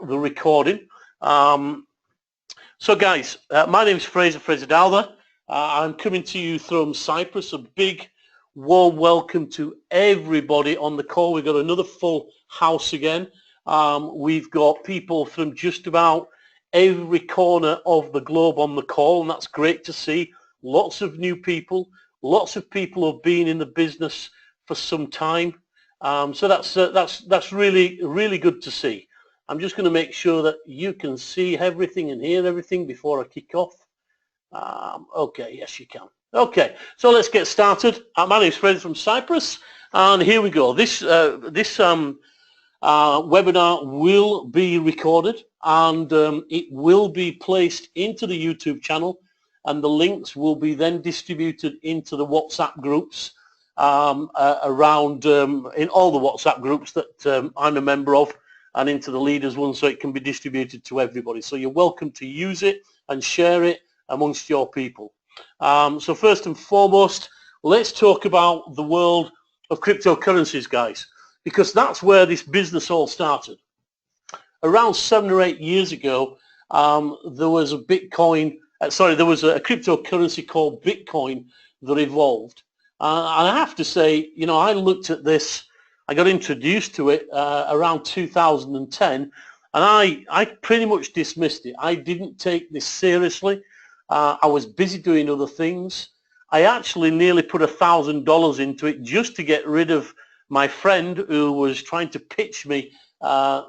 the recording. So guys, my name is Fraser Dowther. I'm coming to you from Cyprus. A big warm welcome to everybody on the call. We've got another full house again. We've got people from just about every corner of the globe on the call, and that's great to see. Lots of new people, lots of people who've been in the business for some time. So that's really good to see. I'm just going to make sure that you can see everything and hear everything before I kick off. Okay, yes you can. Okay, so let's get started. My name is Fred from Cyprus, and here we go. This webinar will be recorded, and it will be placed into the YouTube channel, and the links will be then distributed into the WhatsApp groups around in all the WhatsApp groups that I'm a member of, and into the leaders one, so it can be distributed to everybody. So you're welcome to use it and share it amongst your people. So first and foremost, let's talk about the world of cryptocurrencies, guys, because that's where this business all started. Around 7 or 8 years ago, there was a cryptocurrency called Bitcoin that evolved. And I have to say, you know, I looked at this, I got introduced to it around 2010, and I pretty much dismissed it. I didn't take this seriously. I was busy doing other things. I actually nearly put $1,000 into it just to get rid of my friend who was trying to pitch me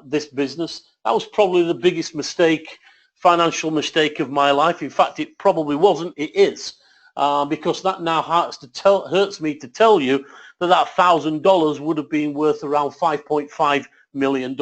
this business. That was probably the biggest mistake, financial mistake of my life. In fact, it probably wasn't, it is. Because that now hurts me to tell you that $1,000 would have been worth around $5.5 million.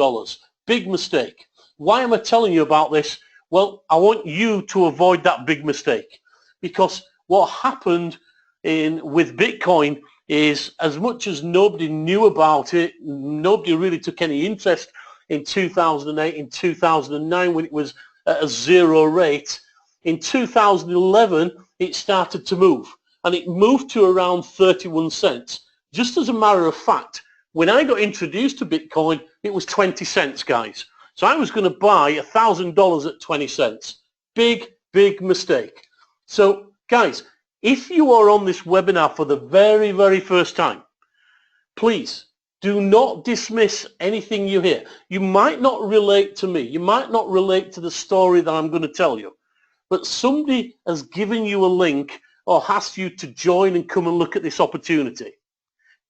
Big mistake. Why am I telling you about this? Well, I want you to avoid that big mistake, because what happened with Bitcoin is, as much as nobody knew about it, nobody really took any interest in 2008, in 2009 when it was at a zero rate. In 2011, it started to move, and it moved to around 31 cents. Just as a matter of fact, when I got introduced to Bitcoin, it was 20 cents, guys. So I was going to buy $1,000 at 20 cents. Big mistake. So guys, if you are on this webinar for the very first time, please do not dismiss anything you hear. You might not relate to me. You might not relate to the story that I'm going to tell you. But somebody has given you a link or asked you to join and come and look at this opportunity.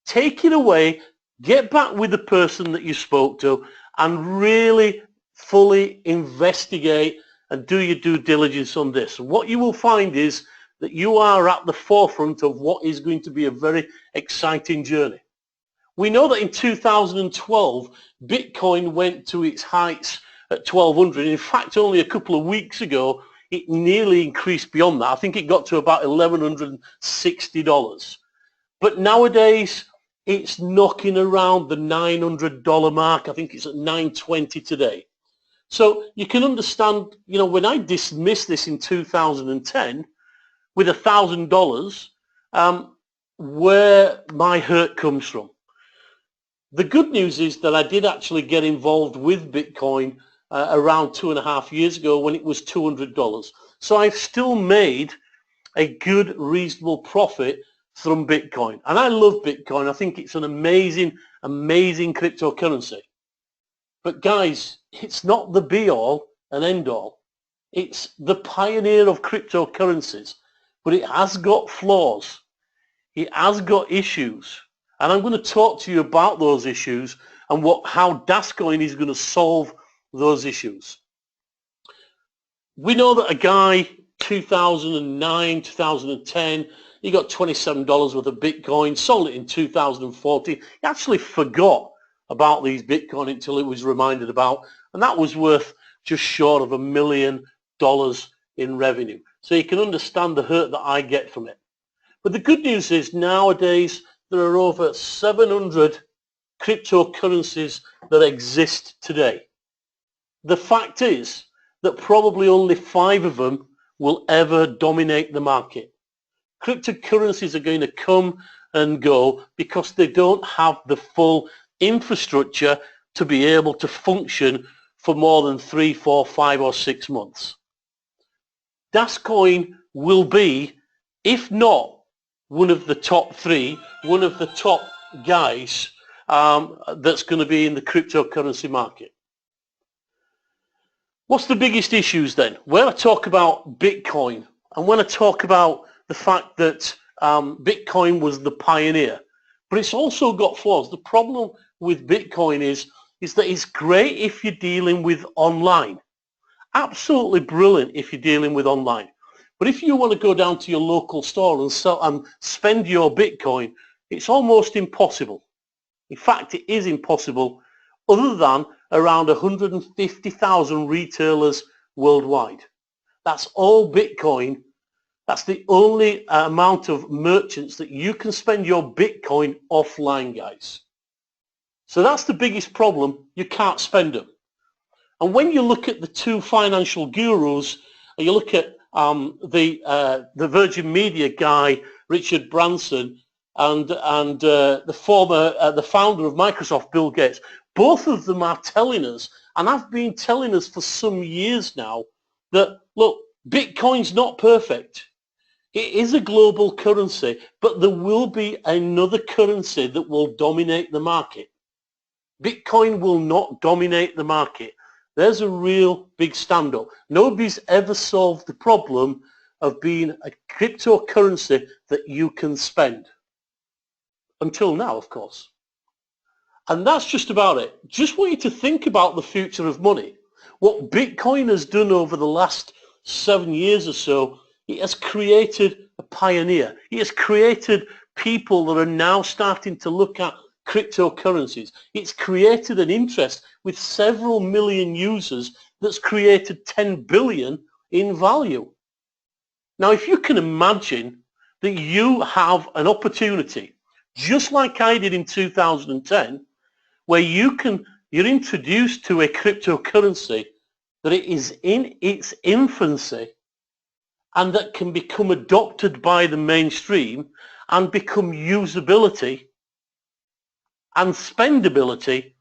Take it away, get back with the person that you spoke to, and really fully investigate and do your due diligence on this. What you will find is that you are at the forefront of what is going to be a very exciting journey. We know that in 2012, Bitcoin went to its heights at 1,200. In fact, only a couple of weeks ago, it nearly increased beyond that. I think it got to about $1,160. But nowadays, it's knocking around the $900 mark. I think it's at $920 today. So you can understand, you know, when I dismissed this in 2010 with $1,000, where my hurt comes from. The good news is that I did actually get involved with Bitcoin around 2.5 years ago when it was $200. So I've still made a good, reasonable profit from Bitcoin. And I love Bitcoin. I think it's an amazing cryptocurrency. But guys, it's not the be-all and end-all. It's the pioneer of cryptocurrencies. But it has got flaws. It has got issues. And I'm going to talk to you about those issues and how DasCoin is going to solve those issues. We know that a guy, 2009, 2010, he got $27 worth of Bitcoin, sold it in 2014. He actually forgot about these Bitcoin until it was reminded about, and that was worth just short of $1 million in revenue. So you can understand the hurt that I get from it. But the good news is nowadays there are over 700 cryptocurrencies that exist today. The fact is that probably only 5 of them will ever dominate the market. Cryptocurrencies are going to come and go because they don't have the full infrastructure to be able to function for more than 3, 4, 5 or 6 months. DasCoin will be, if not one of the top 3, one of the top guys that's going to be in the cryptocurrency market. What's the biggest issues then? When I talk about Bitcoin and when I talk about the fact that Bitcoin was the pioneer, but it's also got flaws. The problem with Bitcoin is that it's great if you're dealing with online. Absolutely brilliant if you're dealing with online. But if you want to go down to your local store and sell and spend your Bitcoin, it's almost impossible. In fact, it is impossible, other than around 150,000 retailers worldwide. That's all Bitcoin. That's the only amount of merchants that you can spend your Bitcoin offline, guys. So that's the biggest problem. You can't spend them. And when you look at the 2 financial gurus, and you look at the Virgin Media guy, Richard Branson, and the founder of Microsoft, Bill Gates, both of them are telling us, and I've been telling us for some years now, that look, Bitcoin's not perfect. It is a global currency, but there will be another currency that will dominate the market. Bitcoin will not dominate the market. There's a real big stand-up. Nobody's ever solved the problem of being a cryptocurrency that you can spend. Until now, of course. And that's just about it. Just want you to think about the future of money. What Bitcoin has done over the last 7 years or so, it has created a pioneer. It has created people that are now starting to look at cryptocurrencies. It's created an interest with several million users that's created 10 billion in value. Now, if you can imagine that you have an opportunity, just like I did in 2010, where you're introduced to a cryptocurrency that it is in its infancy and that can become adopted by the mainstream and become usability and spendability,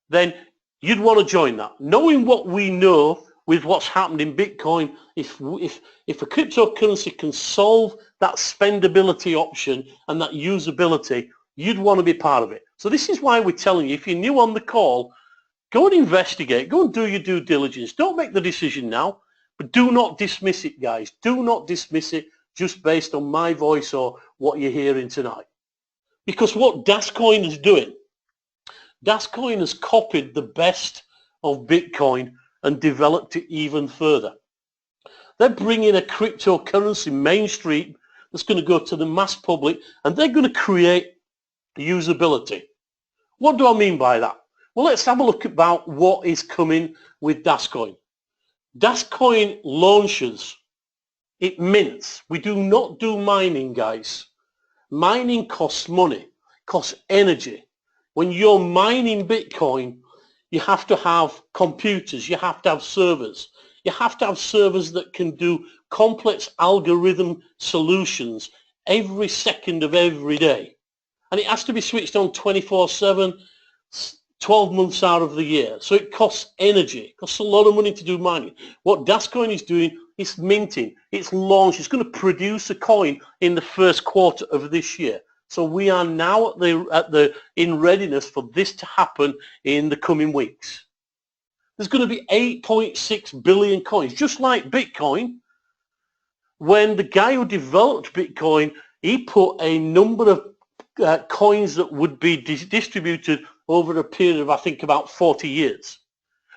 then you'd want to join that. Knowing what we know with what's happened in Bitcoin, if a cryptocurrency can solve that spendability option and that usability, you'd want to be part of it. So this is why we're telling you, if you're new on the call, go and investigate, go and do your due diligence. Don't make the decision now, but do not dismiss it, guys. Do not dismiss it just based on my voice or what you're hearing tonight. Because what DasCoin is doing, DasCoin has copied the best of Bitcoin and developed it even further. They're bringing a cryptocurrency mainstream that's going to go to the mass public, and they're going to create usability. What do I mean by that? Well, let's have a look about what is coming with DasCoin. DasCoin launches, it mints. We do not do mining, guys. Mining costs money, costs energy. When you're mining Bitcoin, you have to have computers, you have to have servers. You have to have servers that can do complex algorithm solutions every second of every day. And it has to be switched on 24/7, 12 months out of the year. So it costs energy. It costs a lot of money to do mining. What DasCoin is doing is minting. It's launched. It's going to produce a coin in the first quarter of this year. So we are now in readiness for this to happen in the coming weeks. There's going to be 8.6 billion coins, just like Bitcoin. When the guy who developed Bitcoin, he put a number of coins that would be distributed over a period of, I think, about 40 years.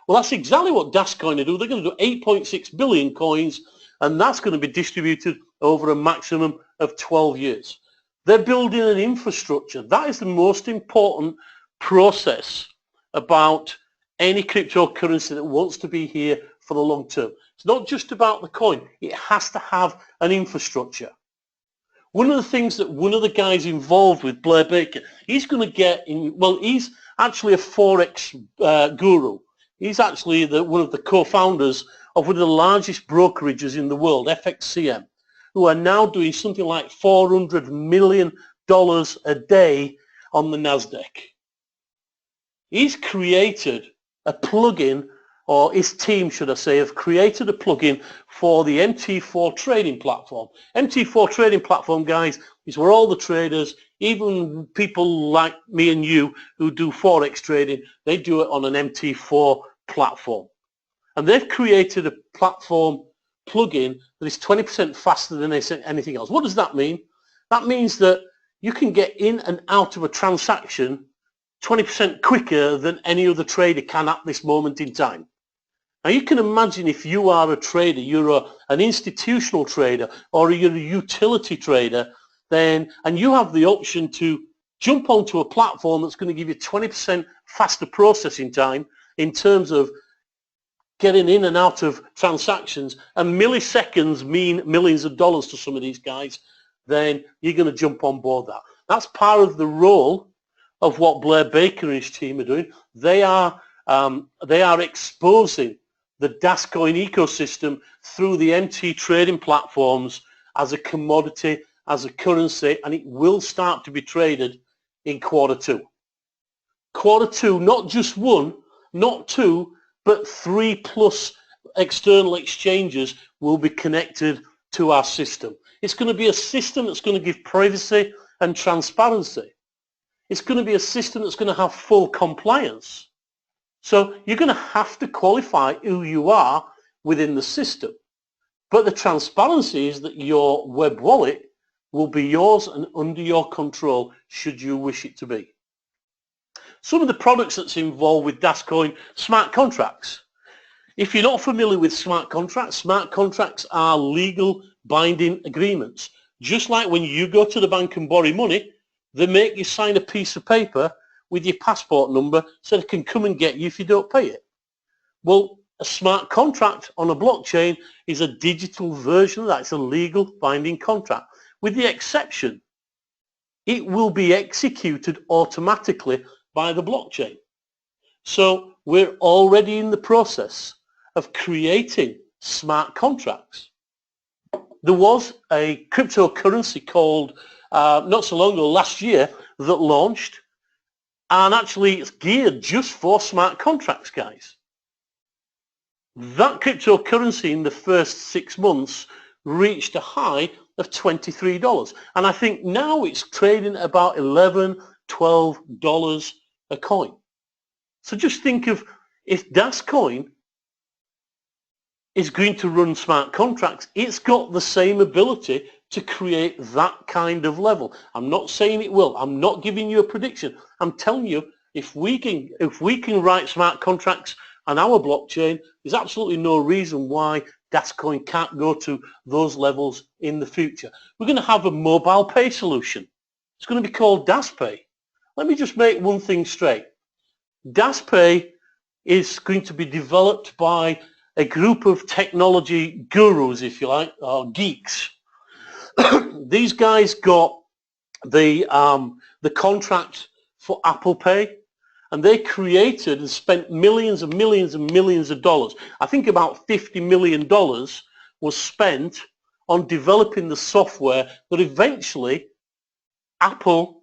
Well, that's exactly what DasCoin do. They're going to do 8.6 billion coins, and that's going to be distributed over a maximum of 12 years. They're building an infrastructure. That is the most important process about any cryptocurrency that wants to be here for the long term. It's not just about the coin. It has to have an infrastructure. One of the things that one of the guys involved with, Blair Baker, he's going to get in, well, he's actually a Forex guru. He's actually one of the co-founders of one of the largest brokerages in the world, FXCM, who are now doing something like $400 million a day on the NASDAQ. He's created a plugin or his team, should I say, have created a plugin for the MT4 trading platform. MT4 trading platform, guys, is where all the traders, even people like me and you who do Forex trading, they do it on an MT4 platform. And they've created a platform plugin that is 20% faster than anything else. What does that mean? That means that you can get in and out of a transaction 20% quicker than any other trader can at this moment in time. Now you can imagine if you are a trader, you're an institutional trader or you're a utility trader, then, and you have the option to jump onto a platform that's going to give you 20% faster processing time in terms of getting in and out of transactions, and milliseconds mean millions of dollars to some of these guys, then you're going to jump on board that. That's part of the role of what Blair Baker and his team are doing. They are exposing the DasCoin ecosystem through the MT trading platforms as a commodity, as a currency, and it will start to be traded in Q2. Q2, not just one, not two, but 3+ external exchanges will be connected to our system. It's going to be a system that's going to give privacy and transparency. It's going to be a system that's going to have full compliance. So you're going to have to qualify who you are within the system. But the transparency is that your web wallet will be yours and under your control should you wish it to be. Some of the products that's involved with DasCoin, smart contracts. If you're not familiar with smart contracts are legal binding agreements. Just like when you go to the bank and borrow money, they make you sign a piece of paper with your passport number so they can come and get you if you don't pay it. Well, a smart contract on a blockchain is a digital version of that. It's a legal binding contract. With the exception, it will be executed automatically by the blockchain. So we're already in the process of creating smart contracts. There was a cryptocurrency called, not so long ago, last year, that launched, and actually it's geared just for smart contracts, guys. That cryptocurrency in the first 6 months reached a high of $23, and I think now it's trading at about $11, $12 a coin. So just think of if DasCoin is going to run smart contracts, it's got the same ability to create that kind of level. I'm not saying it will. I'm not giving you a prediction. I'm telling you, if we can write smart contracts on our blockchain, there's absolutely no reason why DasCoin can't go to those levels in the future. We're going to have a mobile pay solution. It's going to be called DasPay. Let me just make one thing straight. DasPay is going to be developed by a group of technology gurus, if you like, or geeks. These guys got the contract for Apple Pay, and they created and spent millions and millions and millions of dollars. I think about $50 million was spent on developing the software that eventually Apple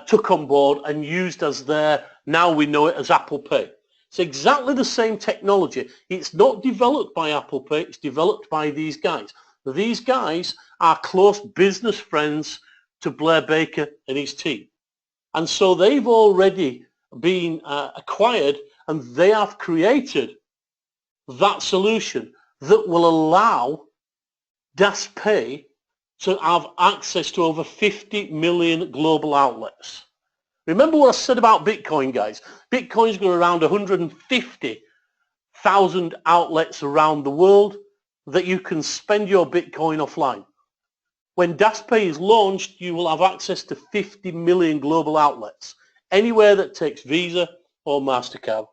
took on board and used as their, now we know it as Apple Pay. It's exactly the same technology. It's not developed by Apple Pay, it's developed by these guys. These guys are close business friends to Blair Baker and his team. And so they've already been acquired, and they have created that solution that will allow DasPay to have access to over 50 million global outlets. Remember what I said about Bitcoin, guys. Bitcoin's got around 150,000 outlets around the world that you can spend your Bitcoin offline. When DasPay is launched, you will have access to 50 million global outlets, anywhere that takes Visa or MasterCard.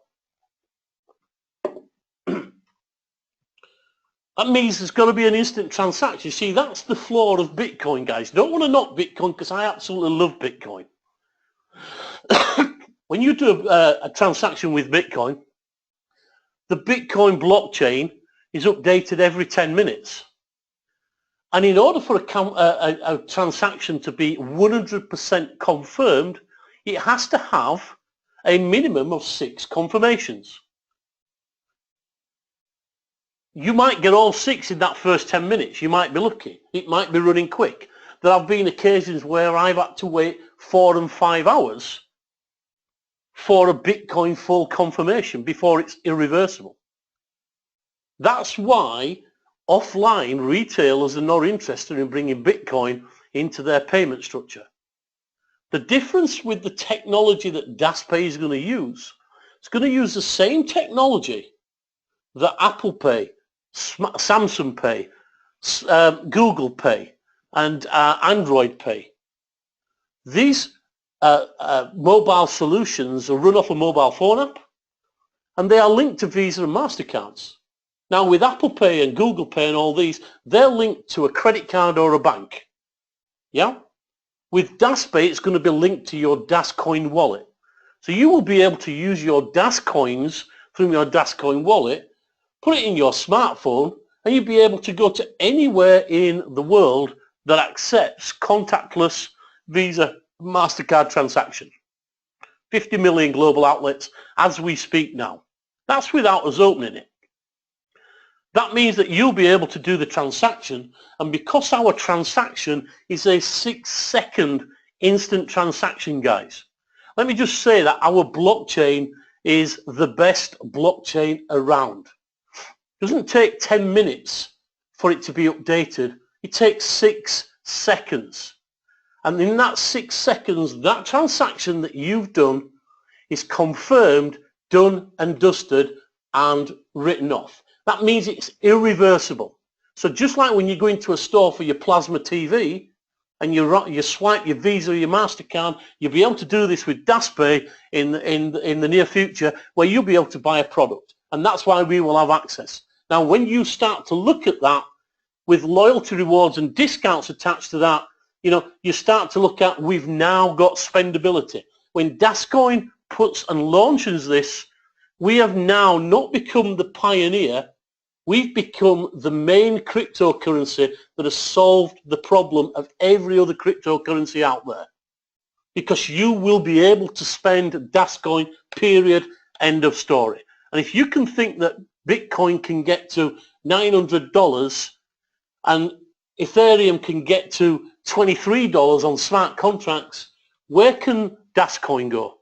That means there's got to be an instant transaction. See, that's the flaw of Bitcoin, guys. Don't want to knock Bitcoin because I absolutely love Bitcoin. When you do a transaction with Bitcoin, the Bitcoin blockchain is updated every 10 minutes. And in order for a transaction to be 100% confirmed, it has to have a minimum of 6 confirmations. you might get all 6 in that first 10 minutes. You might be lucky. It might be running quick. There have been occasions where I've had to wait 4 and 5 hours for a Bitcoin full confirmation before it's irreversible. That's why offline retailers are not interested in bringing Bitcoin into their payment structure. The difference with the technology that DasPay is going to use, it's going to use the same technology that Apple Pay, Samsung Pay, Google Pay, and Android Pay. These mobile solutions are run off a mobile phone app, and they are linked to Visa and MasterCards. Now with Apple Pay and Google Pay and all these, they're linked to a credit card or a bank. Yeah? With DasPay, it's going to be linked to your DasCoin wallet. So you will be able to use your DasCoins from your DasCoin wallet, put it in your smartphone, and you'll be able to go to anywhere in the world that accepts contactless Visa MasterCard transactions. 50 million global outlets as we speak now. That's without us opening it. That means that you'll be able to do the transaction, and because our transaction is a 6-second instant transaction, guys, let me just say that our blockchain is the best blockchain around. It doesn't take 10 minutes for it to be updated. It takes 6 seconds. And in that 6 seconds, that transaction that you've done is confirmed, done and dusted, and written off. That means it's irreversible. So just like when you go into a store for your plasma TV and you swipe your Visa or your MasterCard, you'll be able to do this with DasPay in the near future, where you'll be able to buy a product. And that's why we will have access. Now, when you start to look at that with loyalty rewards and discounts attached to that, you start to look at, we've now got spendability. When DasCoin puts and launches this, we have now not become the pioneer, we've become the main cryptocurrency that has solved the problem of every other cryptocurrency out there. Because you will be able to spend DasCoin, period, end of story. And if you can think that Bitcoin can get to $900 and Ethereum can get to $23 on smart contracts, where can DasCoin go?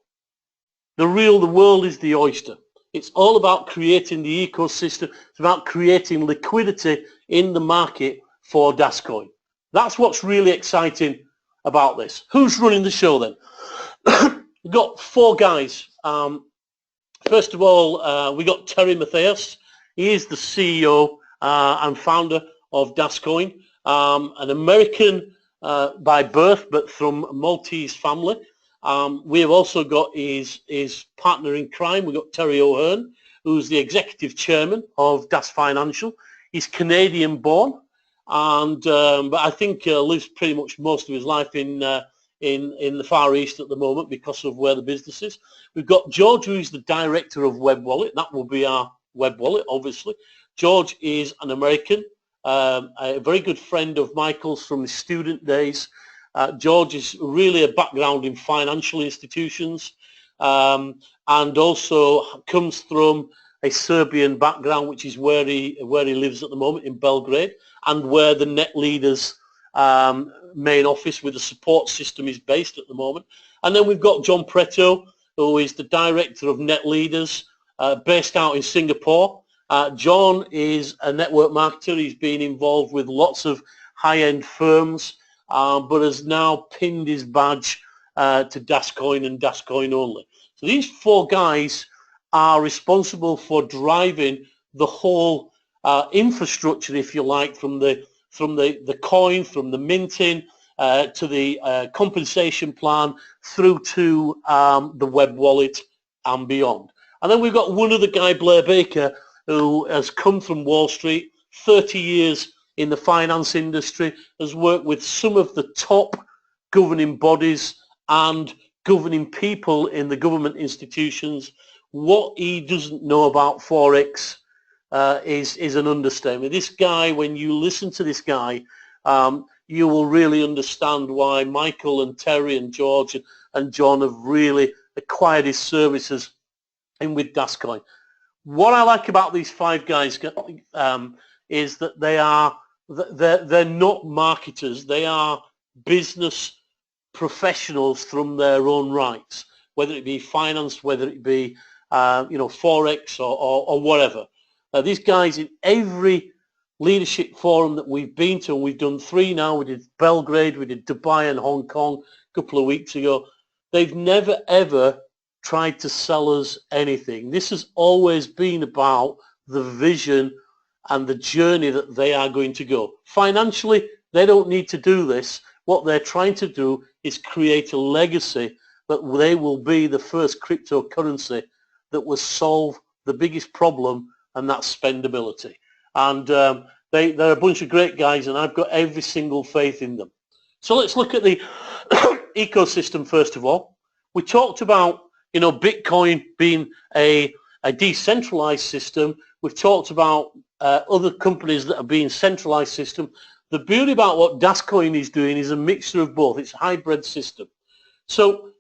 The world is the oyster. It's all about creating the ecosystem. It's about creating liquidity in the market for DasCoin. That's what's really exciting about this. Who's running the show then? We've got 4 guys. First of all, we got Terry Mathias. He is the CEO and founder of DasCoin, an American by birth, but from a Maltese family. We have also got his partner in crime. We've got Terry O'Hearn, who's the executive chairman of Das Financial. He's Canadian born, and but I think lives pretty much most of his life in the Far East at the moment because of where the business is. We've got George, who is the director of Web Wallet. That will be our Web Wallet, obviously. George is an American, a very good friend of Michael's from his student days. George is really a background in financial institutions, and also comes from a Serbian background, which is where he lives at the moment in Belgrade, and where the Net Leaders main office with the support system is based at the moment. And then we've got John Preto, who is the director of Net Leaders, based out in Singapore. John is a network marketer. He's been involved with lots of high-end firms, but has now pinned his badge to DasCoin and DasCoin only. So these 4 guys are responsible for driving the whole infrastructure, if you like, from the coin, from the minting to the compensation plan, through to the web wallet and beyond. And then we've got one other guy, Blair Baker, who has come from Wall Street, 30 years in the finance industry, has worked with some of the top governing bodies and governing people in the government institutions. What he doesn't know about Forex is an understatement. This guy, when you listen to this guy, you will really understand why Michael and Terry and George and John have really acquired his services in with DasCoin. What I like about these five guys is that they're not marketers. They are business professionals from their own rights, whether it be finance, whether it be forex or whatever. These guys in every leadership forum that we've been to, and we've done 3 now. We did Belgrade, we did Dubai and Hong Kong a couple of weeks ago. They've never ever tried to sell us anything. This has always been about the vision and the journey that they are going to go. Financially, they don't need to do this. What they're trying to do is create a legacy that they will be the first cryptocurrency that will solve the biggest problem, and that's spendability. And they're a bunch of great guys, and I've got every single faith in them. So let's look at the ecosystem first of all. We talked about Bitcoin being a decentralized system. We've talked about other companies that are being centralized system. The beauty about what DasCoin is doing is a mixture of both. It's a hybrid system. So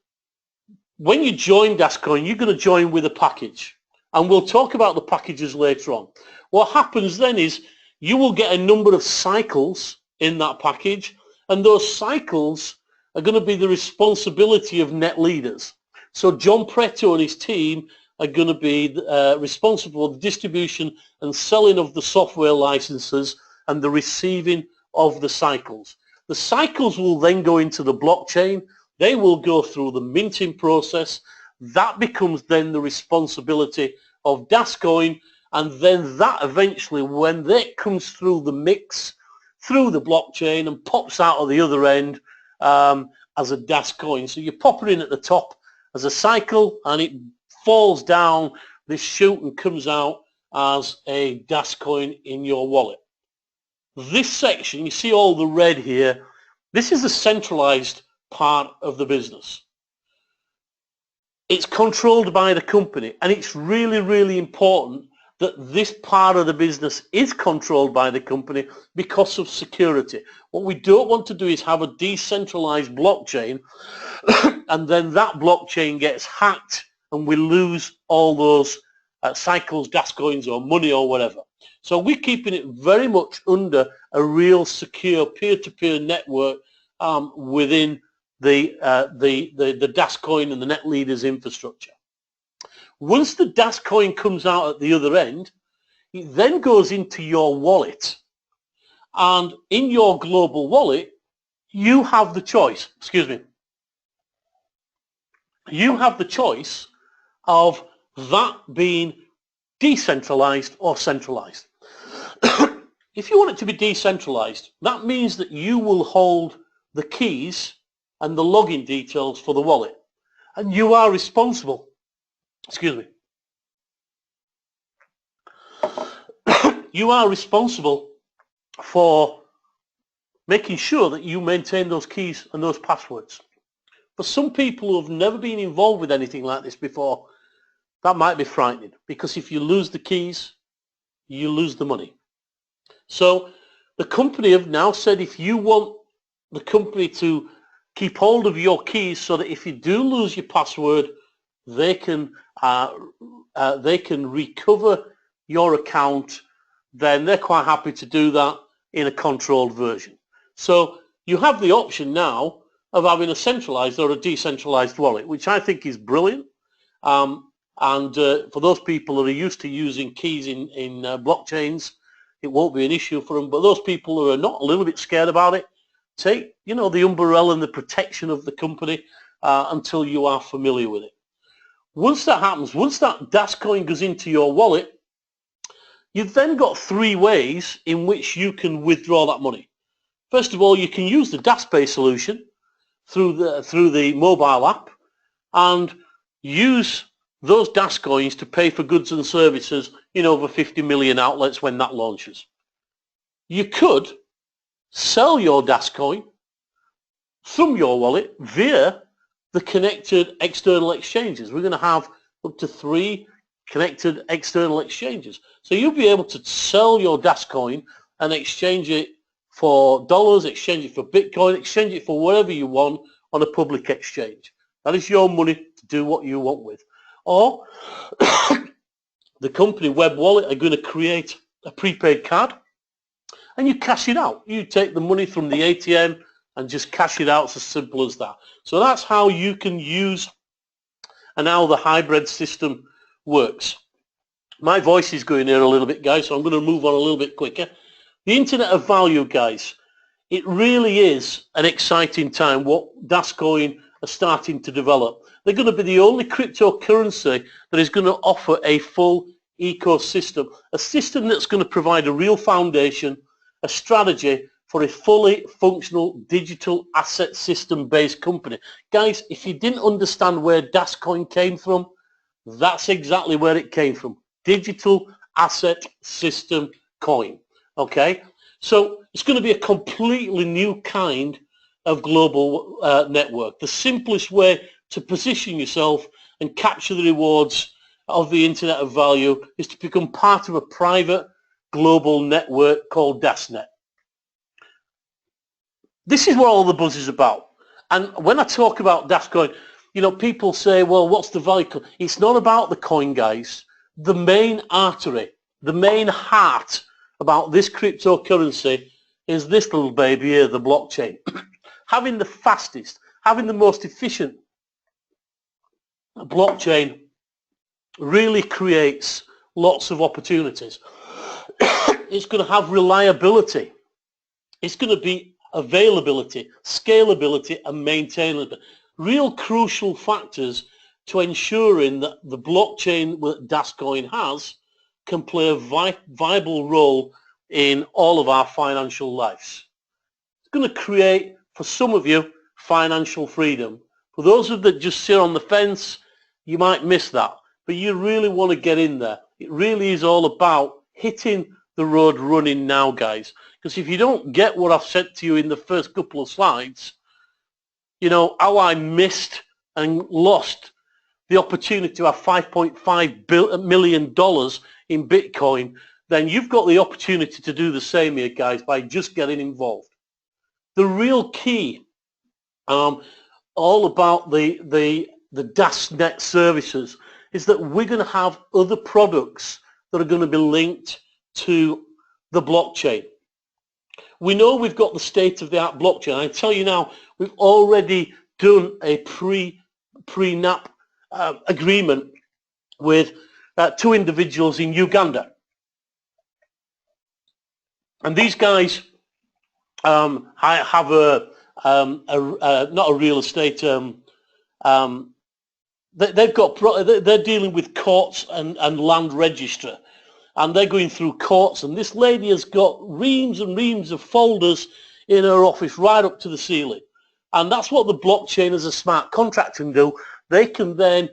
when you join DasCoin, you're going to join with a package. And we'll talk about the packages later on. What happens then is you will get a number of cycles in that package, and those cycles are going to be the responsibility of net leaders. So John Preto and his team are going to be responsible for the distribution and selling of the software licenses and the receiving of the cycles. The cycles will then go into the blockchain. They will go through the minting process. That becomes then the responsibility of DasCoin, and then that eventually, when that comes through the mix, through the blockchain and pops out of the other end as a DasCoin. So you pop it in at the top as a cycle, and it falls down this chute and comes out as a DasCoin in your wallet. This section, you see all the red here, this is the centralized part of the business. It's controlled by the company, and it's really, really important that this part of the business is controlled by the company because of security. What we don't want to do is have a decentralized blockchain and then that blockchain gets hacked and we lose all those cycles, DasCoins or money or whatever. So we're keeping it very much under a real secure peer-to-peer network within the DasCoin and the net leaders infrastructure. Once the DasCoin comes out at the other end, it then goes into your wallet. And in your global wallet, you have the choice, you have the choice of that being decentralized or centralized. If you want it to be decentralized, that means that you will hold the keys and the login details for the wallet, and you are responsible. You are responsible for making sure that you maintain those keys and those passwords. For some people who have never been involved with anything like this before, that might be frightening, because if you lose the keys, you lose the money. So the company have now said if you want the company to keep hold of your keys so that if you do lose your password, they can recover your account, then they're quite happy to do that in a controlled version. So you have the option now of having a centralized or a decentralized wallet, which I think is brilliant. For those people that are used to using keys in blockchains, it won't be an issue for them. But those people who are not a little bit scared about it, take the umbrella and the protection of the company until you are familiar with it. Once that happens, once that DasCoin goes into your wallet, you've then got 3 ways in which you can withdraw that money. First of all, you can use the DasPay solution through the mobile app and use those DasCoins to pay for goods and services in over 50 million outlets when that launches. You could sell your DasCoin from your wallet via the connected external exchanges. We're going to have up to 3 connected external exchanges. So you'll be able to sell your DasCoin and exchange it for dollars, exchange it for Bitcoin, exchange it for whatever you want on a public exchange. That is your money to do what you want with. Or the company Web Wallet are going to create a prepaid card, and you cash it out. You take the money from the ATM and just cash it out. It's as simple as that. So that's how you can use and how the hybrid system works. My voice is going here a little bit, guys, so I'm going to move on a little bit quicker. The Internet of Value, guys, it really is an exciting time what DasCoin are starting to develop. They're going to be the only cryptocurrency that is going to offer a full ecosystem, a system that's going to provide a real foundation, a strategy for a fully functional digital asset system based company. Guys, if you didn't understand where DasCoin came from, that's exactly where it came from. Digital asset system coin. Okay, so it's going to be a completely new kind of global network. The simplest way to position yourself and capture the rewards of the Internet of Value is to become part of a private global network called DasNet. This is what all the buzz is about. And when I talk about DasCoin, you know, people say, well, what's the value? It's not about the coin, guys. The main artery, the main heart about this cryptocurrency is this little baby here, the blockchain. Having the fastest, having the most efficient blockchain really creates lots of opportunities. It's going to have reliability. It's going to be availability, scalability, and maintainability. Real crucial factors to ensuring that the blockchain that DasCoin has can play a viable role in all of our financial lives. It's going to create, for some of you, financial freedom. For those of you that just sit on the fence, you might miss that, but you really want to get in there. It really is all about hitting the road running now, guys, because if you don't get what I've said to you in the first couple of slides, you know, how I missed and lost the opportunity to have $5.5 million in Bitcoin, then you've got the opportunity to do the same here, guys, by just getting involved. The real key, all about the DasNet services, is that we're going to have other products that are going to be linked to the blockchain. We know we've got the state-of-the-art blockchain. I tell you now, we've already done a pre-NAP agreement with two individuals in Uganda. And these guys have not a real estate, they're dealing with courts and land registry. And they're going through courts, and this lady has got reams and reams of folders in her office right up to the ceiling. And that's what the blockchain as a smart contract can do. They can then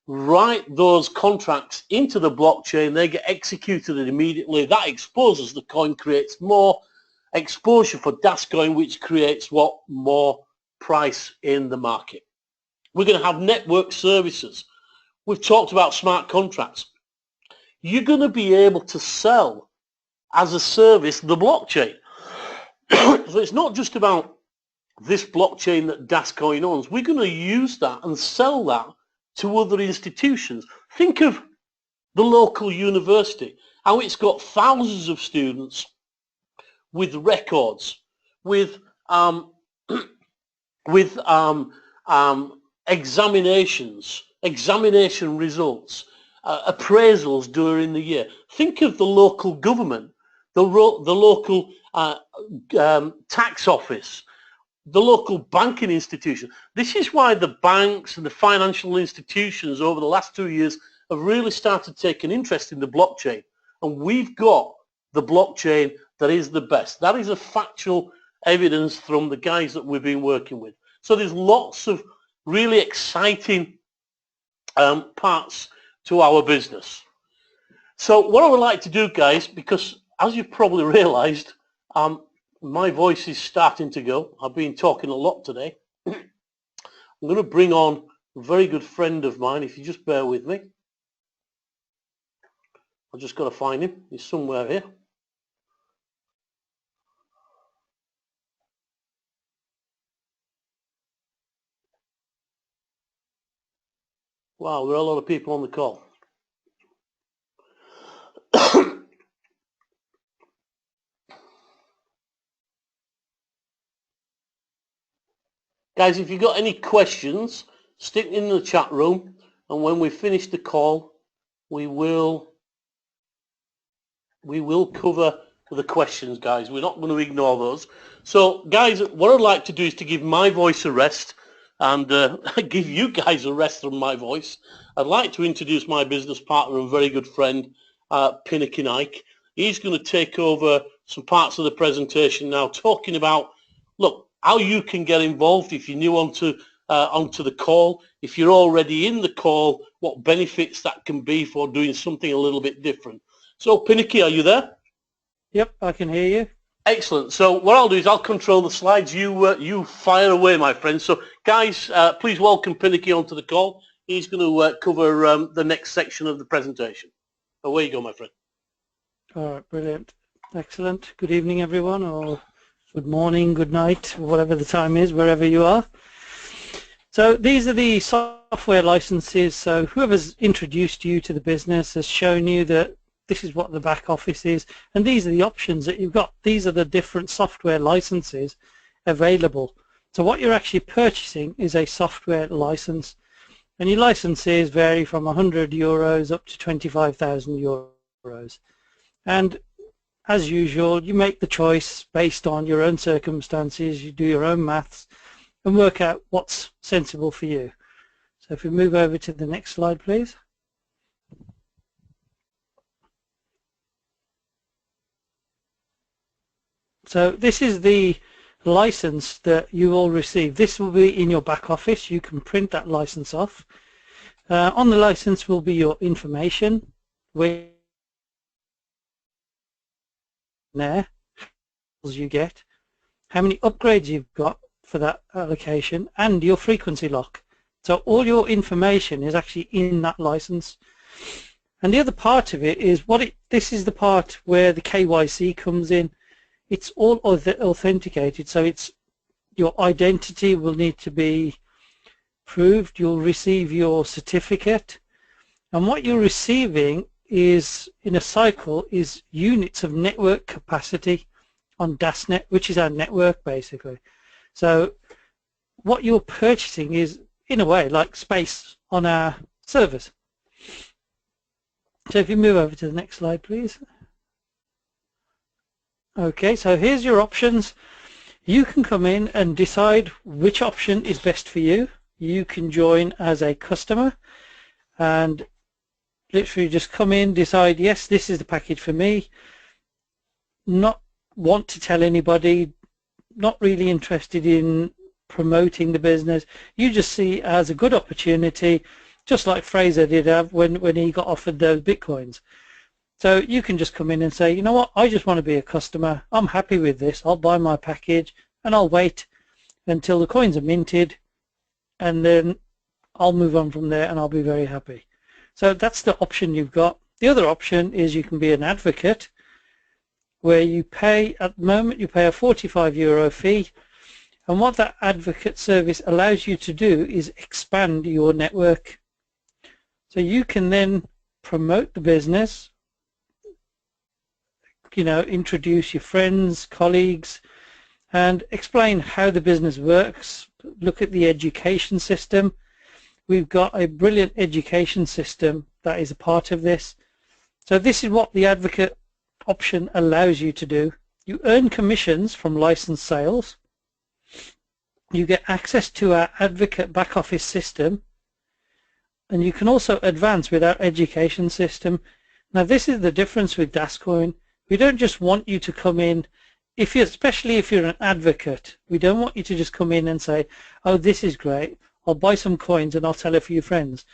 write those contracts into the blockchain. They get executed immediately. That exposes the coin, creates more exposure for DasCoin, which creates what? More price in the market. We're going to have network services. We've talked about smart contracts. You're going to be able to sell as a service the blockchain. So it's not just about this blockchain that DasCoin owns. We're going to use that and sell that to other institutions. Think of the local university, how it's got thousands of students with records, with examinations, examination results, appraisals during the year. Think of the local government, the local tax office, the local banking institution. This is why the banks and the financial institutions over the last 2 years have really started to take an interest in the blockchain. And we've got the blockchain that is the best. That is a factual evidence from the guys that we've been working with. So there's lots of really exciting parts to our business. So what I would like to do, guys, because as you've probably realized, my voice is starting to go. I've been talking a lot today. I'm going to bring on a very good friend of mine, if you just bear with me. I've just got to find him. He's somewhere here. Wow, there are a lot of people on the call. Guys, if you've got any questions, stick in the chat room, and when we finish the call, we will cover the questions, guys. We're not going to ignore those. So, guys, what I'd like to do is to give my voice a rest and give you guys a rest from my voice. I'd like to introduce my business partner and very good friend, Pinnakin Ike. He's going to take over some parts of the presentation now, talking about, look, how you can get involved if you're new onto the call. If you're already in the call, what benefits that can be for doing something a little bit different. So, Pinnaky, are you there? Yep, I can hear you. Excellent. So what I'll do is I'll control the slides. You fire away, my friend. So, guys, please welcome Pinnaky onto the call. He's going to cover the next section of the presentation. Away you go, my friend. All right, brilliant. Excellent. Good evening, everyone, or good morning, good night, whatever the time is, wherever you are. So these are the software licenses. So whoever's introduced you to the business has shown you that this is what the back office is, and these are the options that you've got. These are the different software licenses available. So what you're actually purchasing is a software license, and your licenses vary from €100 up to 25,000 euros. And as usual, you make the choice based on your own circumstances. You do your own maths and work out what's sensible for you. So if we move over to the next slide, please. So this is the license that you will receive. This will be in your back office. You can print that license off. On the license will be your information, where you get, how many upgrades you've got for that allocation, and your frequency lock. So all your information is actually in that license. And the other part of it is this is the part where the KYC comes in. It's all authenticated, so it's your identity will need to be proved. You'll receive your certificate, and what you're receiving is, in a cycle, is units of network capacity on DasNet, which is our network basically. So what you're purchasing is, in a way, like space on our servers. So if you move over to the next slide, please. Okay, so here's your options. You can come in and decide which option is best for you. You can join as a customer and literally just come in, decide, yes, this is the package for me. Not want to tell anybody, not really interested in promoting the business. You just see it as a good opportunity, just like Fraser did have when he got offered those Bitcoins. So you can just come in and say, you know what, I just want to be a customer. I'm happy with this. I'll buy my package and I'll wait until the coins are minted, and then I'll move on from there and I'll be very happy. So that's the option you've got. The other option is you can be an advocate, where you pay, at the moment, you pay a €45 fee. And what that advocate service allows you to do is expand your network. So you can then promote the business, introduce your friends, colleagues, and explain how the business works. Look at the education system. We've got a brilliant education system that is a part of this. So this is what the advocate option allows you to do. You earn commissions from license sales. You get access to our advocate back office system, and you can also advance with our education system. Now this is the difference with DasCoin. We don't just want you to come in, especially if you're an advocate, we don't want you to just come in and say, oh, this is great, I'll buy some coins and I'll tell a few friends.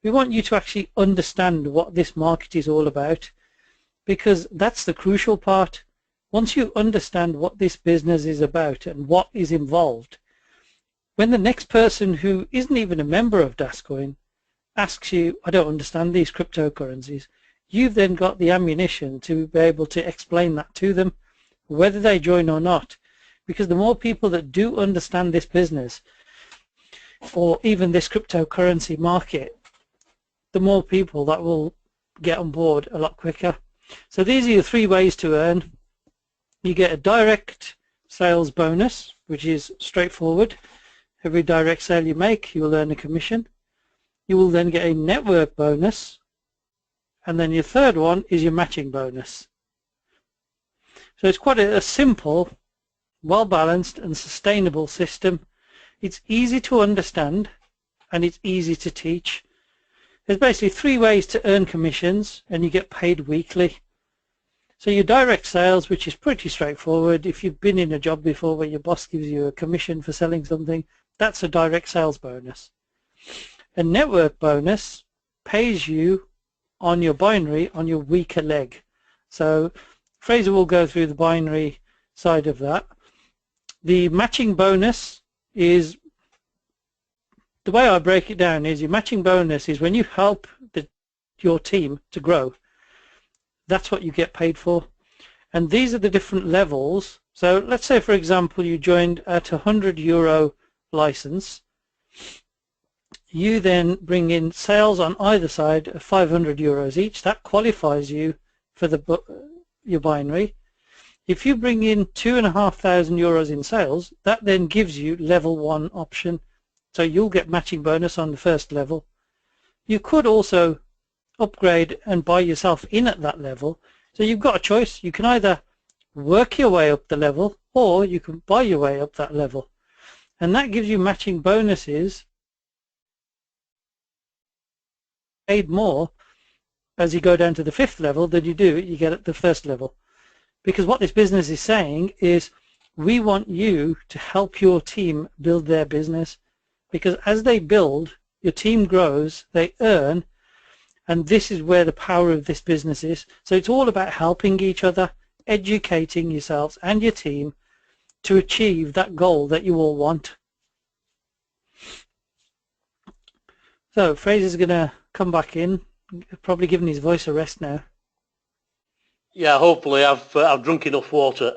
We want you to actually understand what this market is all about, because that's the crucial part. Once you understand what this business is about and what is involved, when the next person who isn't even a member of DasCoin asks you, I don't understand these cryptocurrencies, you've then got the ammunition to be able to explain that to them, whether they join or not. Because the more people that do understand this business, or even this cryptocurrency market, the more people that will get on board a lot quicker. So these are your three ways to earn. You get a direct sales bonus, which is straightforward. Every direct sale you make, you will earn a commission. You will then get a network bonus. And then your third one is your matching bonus. So it's quite a simple, well-balanced and sustainable system. It's easy to understand and it's easy to teach. There's basically 3 ways to earn commissions and you get paid weekly. So your direct sales, which is pretty straightforward. If you've been in a job before where your boss gives you a commission for selling something, that's a direct sales bonus. A network bonus pays you on your binary on your weaker leg. So Fraser will go through the binary side of that. The matching bonus is, the way I break it down is, your matching bonus is when you help your team to grow. That's what you get paid for. And these are the different levels. So let's say, for example, you joined at €100 license. You then bring in sales on either side of €500 each. That qualifies you for your binary. If you bring in €2,500 in sales, that then gives you level 1 option. So you'll get matching bonus on the first level. You could also upgrade and buy yourself in at that level. So you've got a choice. You can either work your way up the level or you can buy your way up that level. And that gives you matching bonuses paid more as you go down to the 5th level than you get at the 1st level. Because what this business is saying is, we want you to help your team build their business, because as they build, your team grows, they earn, and this is where the power of this business is. So it's all about helping each other, educating yourselves and your team to achieve that goal that you all want. So Fraser's going to come back in, probably giving his voice a rest now. Yeah, hopefully I've drunk enough water.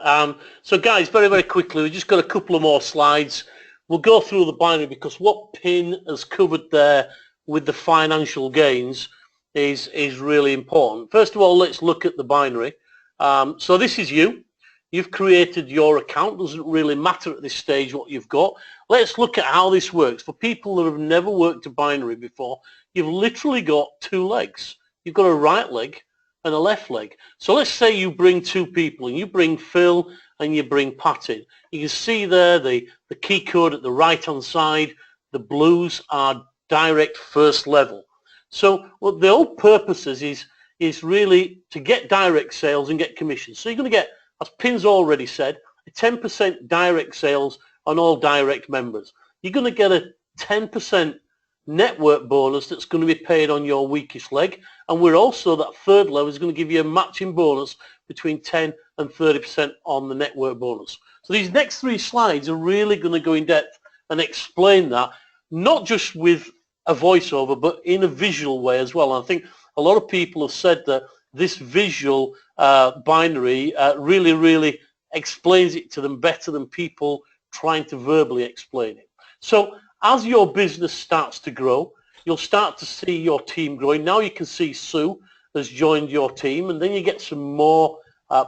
So guys, very, very quickly, we've just got a couple of more slides. We'll go through the binary because what Pin has covered there with the financial gains is really important. First of all, let's look at the binary. So this is you. You've created your account. Doesn't really matter at this stage what you've got. Let's look at how this works. For people that have never worked a binary before, you've literally got 2 legs. You've got a right leg and a left leg. So let's say you bring 2 people, and you bring Phil and you bring Pat in. You can see there the key code at the right hand side. The blues are direct first level. So what the whole purpose is really to get direct sales and get commissions. So you're going to get, as Pin's already said, a 10% direct sales on all direct members. You're going to get a 10% network bonus that's going to be paid on your weakest leg, and we're also, that 3rd level is going to give you a matching bonus between 10 and 30% on the network bonus. So these next 3 slides are really going to go in depth and explain that, not just with a voiceover but in a visual way as well. And I think a lot of people have said that this visual binary really explains it to them better than people trying to verbally explain it. So as your business starts to grow, you'll start to see your team growing. Now you can see Sue has joined your team, and then you get some more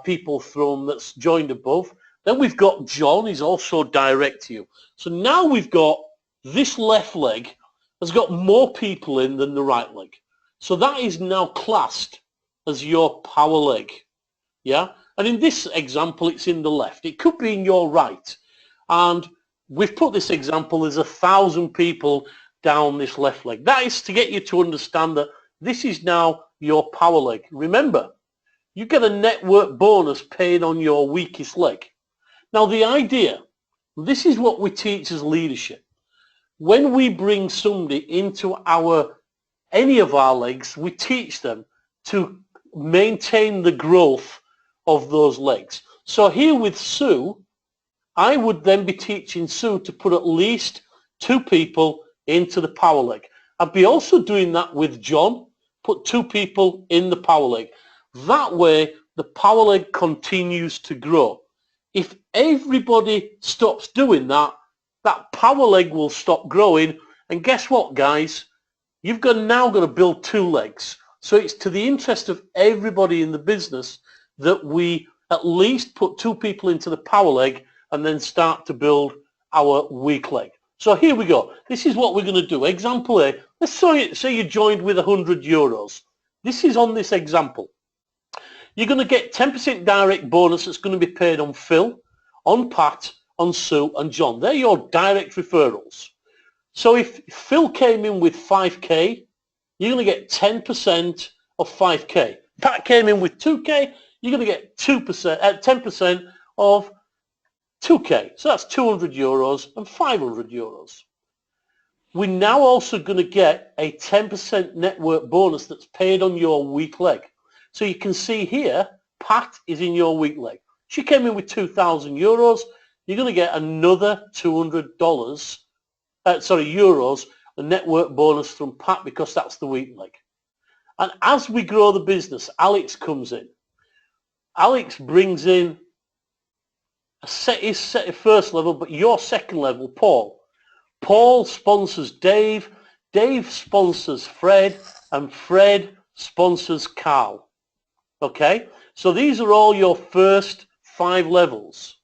people from that's joined above. Then we've got John, he's also direct to you. So now we've got this left leg has got more people in than the right leg. So that is now classed as your power leg. Yeah, and in this example it's in the left. It could be in your right. And we've put this example, there's 1,000 people down this left leg. That is to get you to understand that this is now your power leg. Remember, you get a network bonus paid on your weakest leg. Now the idea, this is what we teach as leadership. When we bring somebody into any of our legs, we teach them to maintain the growth of those legs. So here with Sue, I would then be teaching Sue to put at least 2 people into the power leg. I'd be also doing that with John, put 2 people in the power leg. That way the power leg continues to grow. If everybody stops doing that, that power leg will stop growing, and guess what, guys? You've now got to build 2 legs. So it's to the interest of everybody in the business that we at least put 2 people into the power leg and then start to build our weak leg. So here we go. This is what we're going to do. Example A. Let's say you joined with €100. This is on this example. You're going to get 10% direct bonus that's going to be paid on Phil, on Pat, on Sue and John. They're your direct referrals. So if Phil came in with 5k, you're going to get 10% of 5k. Pat came in with 2k, you're going to get 10% of 2k. So that's €200 and €500. We're now also going to get a 10% network bonus that's paid on your weak leg. So you can see here, Pat is in your weak leg. She came in with €2,000. You're going to get another €200, euros, a network bonus from Pat because that's the weak leg. And as we grow the business, Alex comes in. Alex brings in his first level, but your second level, Paul. Paul sponsors Dave. Dave sponsors Fred, and Fred sponsors Carl. Okay, so these are all your first 5 levels.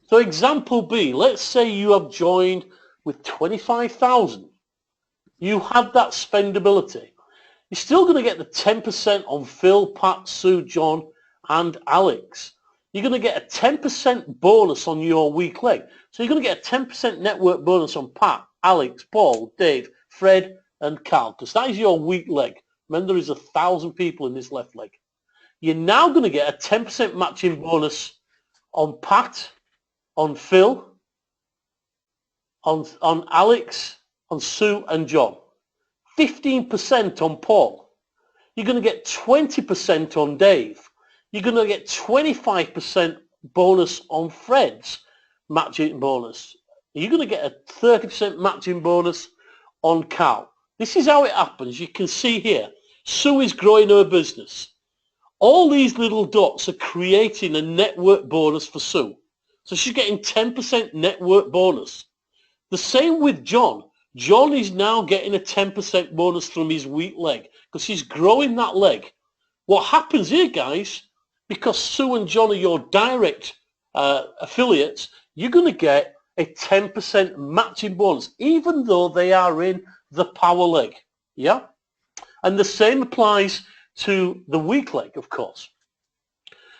So example B, let's say you have joined with 25,000. You have that spendability. You're still going to get the 10% on Phil, Pat, Sue, John and Alex. You're going to get a 10% bonus on your weak leg. So you're going to get a 10% network bonus on Pat, Alex, Paul, Dave, Fred and Carl, because that is your weak leg. Remember, there is 1,000 people in this left leg. You're now going to get a 10% matching bonus on Pat, on Phil, on Alex, on Sue and John. 15% on Paul. You're going to get 20% on Dave. You're going to get 25% bonus on Fred's matching bonus. You're going to get a 30% matching bonus on Carl. This is how it happens. You can see here, Sue is growing her business. All these little dots are creating a network bonus for Sue. So she's getting 10% network bonus. The same with John. John is now getting a 10% bonus from his weak leg because he's growing that leg. What happens here, guys, because Sue and John are your direct affiliates, you're going to get a 10% matching bonus, even though they are in the power leg. Yeah? And the same applies to the weak leg, of course.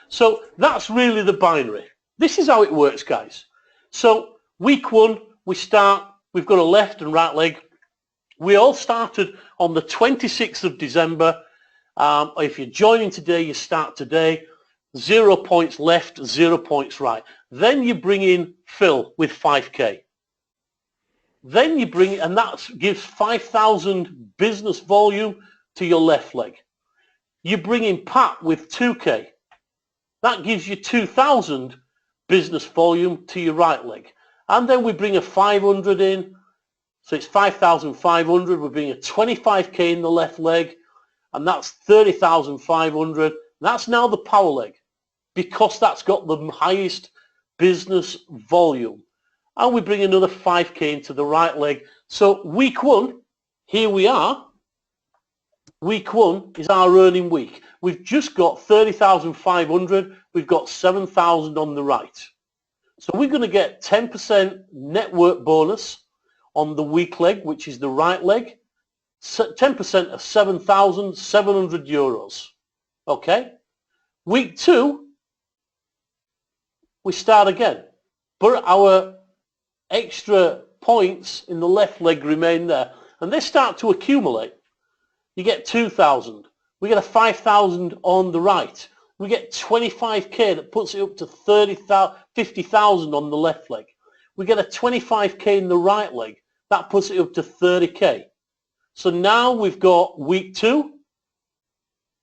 So that's really the binary. This is how it works, guys. So week 1, we've got a left and right leg. We all started on the 26th of December. If you're joining today, you start today. 0 points left, 0 points right. Then you bring in Phil with 5k. Then you bring, and that gives 5,000 business volume to your left leg. You bring in Pat with 2k. That gives you 2,000 business volume to your right leg. And then we bring a 500 in, so it's 5,500. We bring a 25k in the left leg, and that's 30,500. That's now the power leg, because that's got the highest business volume. And we bring another 5k into the right leg. So week 1, here we are. Week 1 is our earning week. We've just got 30,500. We've got 7,000 on the right. So we're going to get 10% network bonus on the weak leg, which is the right leg. 10% of 7,700 euros. Okay. Week 2, we start again. But our extra points in the left leg remain there. And they start to accumulate. You get 2,000. We get a 5,000 on the right. We get 25k that puts it up to 50,000 on the left leg. We get a 25k in the right leg. That puts it up to 30k. So now we've got week 2.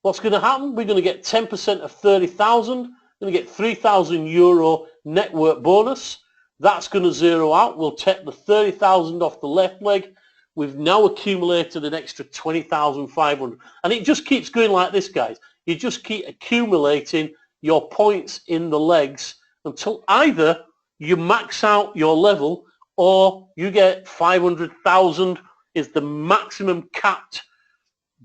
What's going to happen? We're going to get 10% of 30,000. We're going to get 3,000 euro network bonus. That's going to zero out. We'll take the 30,000 off the left leg. We've now accumulated an extra 20,500. And it just keeps going like this, guys. You just keep accumulating your points in the legs until either you max out your level or you get 500,000 is the maximum capped